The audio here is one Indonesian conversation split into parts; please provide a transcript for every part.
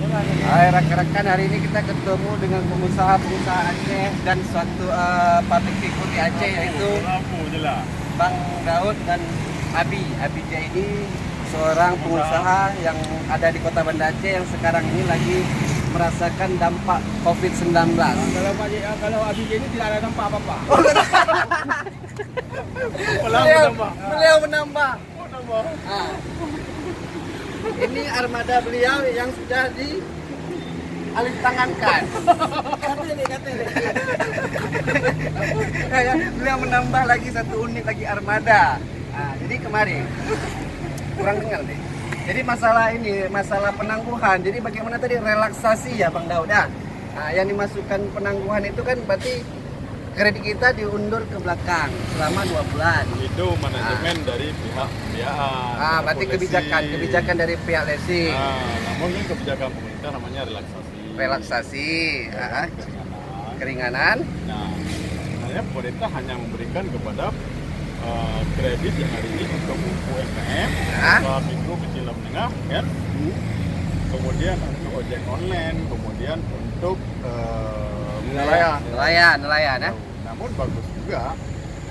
Hai rekan-rekan, hari ini kita ketemu dengan pengusaha-pengusaha Aceh dan suatu pabrik pikul di Aceh, yaitu Bang Daud dan Abi. Abi J ini seorang pengusaha yang ada di Kota Banda Aceh yang sekarang ini lagi merasakan dampak COVID-19. Kalau Abi J ini tidak ada dampak apa-apa. Beliau menambah. Nah, ini armada beliau yang sudah dialih tangankan. Beliau menambah lagi satu unit lagi armada. Nah, jadi kemarin kurang dengar deh. Jadi masalah penangguhan. Jadi bagaimana tadi relaksasi ya Bang Daud? Nah, yang dimasukkan penangguhan itu kan berarti kredit kita diundur ke belakang selama 2 bulan. Itu manajemen dari pihak pembiayaan. Berarti kebijakan dari pihak leasing. Namun kan kebijakan pemerintah namanya relaksasi. Keringanan. Nah, sebenarnya pemerintah hanya memberikan kepada kredit yang hari ini untuk UMKM, mikro, kecil dan menengah, kan? Kemudian untuk ojek online, kemudian untuk nelayan ya. Namun bagus juga,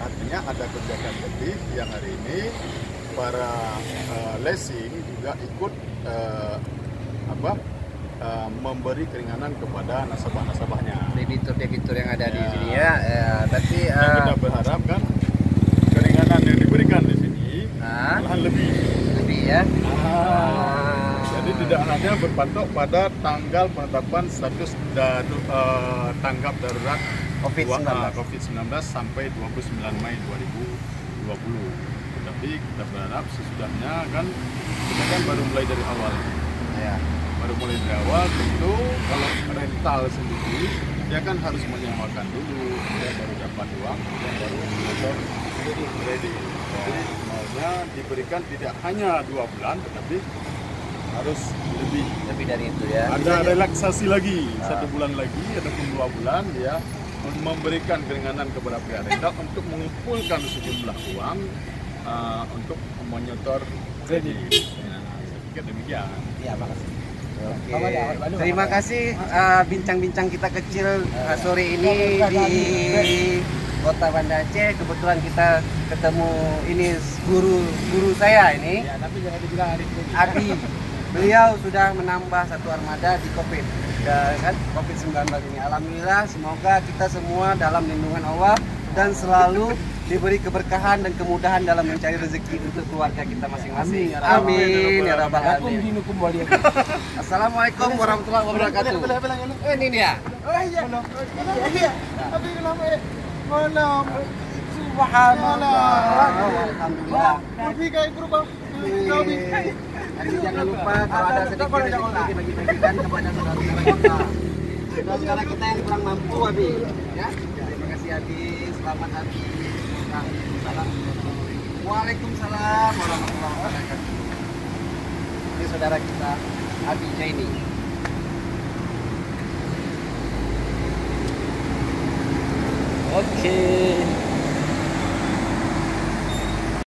artinya ada kebijakan lebih yang hari ini para leasing juga ikut memberi keringanan kepada nasabah-nasabahnya. Debitur yang ada di sini ya. Berarti kita berharap kan keringanan yang diberikan di sini malahan lebih ya. Jadi tidak hanya berpatok pada tanggal penetapan status tanggap darurat COVID-19 sampai 29 Mei 2020. Tetapi kita berharap sesudahnya kan kita kan baru mulai dari awal. Ya. Baru mulai dari awal tentu kalau rental sendiri dia kan harus menyewakan dulu, dia baru dapat uang, dia baru mengatur kredit. Jadi maunya diberikan tidak hanya 2 bulan tetapi harus lebih dari itu ya. Ada relaksasi lagi 1 bulan lagi ataupun 2 bulan ya, memberikan keringanan kepada pihak rental untuk mengumpulkan sejumlah uang untuk menyetor kredit. Saya pikir demikian. Ya, makasih. Terima kasih bincang-bincang kita kecil sore ini di Kota Banda Aceh. Kebetulan kita ketemu ini guru saya ini, Abi. Beliau sudah menambah satu armada di COVID-19 ini. Alhamdulillah, semoga kita semua dalam lindungan Allah dan selalu diberi keberkahan dan kemudahan dalam mencari rezeki untuk keluarga kita masing-masing. Amin ya rabbal alamin. Assalamualaikum warahmatullahi wabarakatuh. Ini dia. Subhanallah. Alhamdulillah. Jangan lupa kalau ada sedikit rezeki dibagi-bagikan kepada saudara-saudara kita. Saudara kita yang kurang mampu, Abi. Ya. Terima kasih Abi. Selamat Abi. Waalaikumsalam warahmatullahi wabarakatuh. Ini saudara kita Abi Jaini. Oke.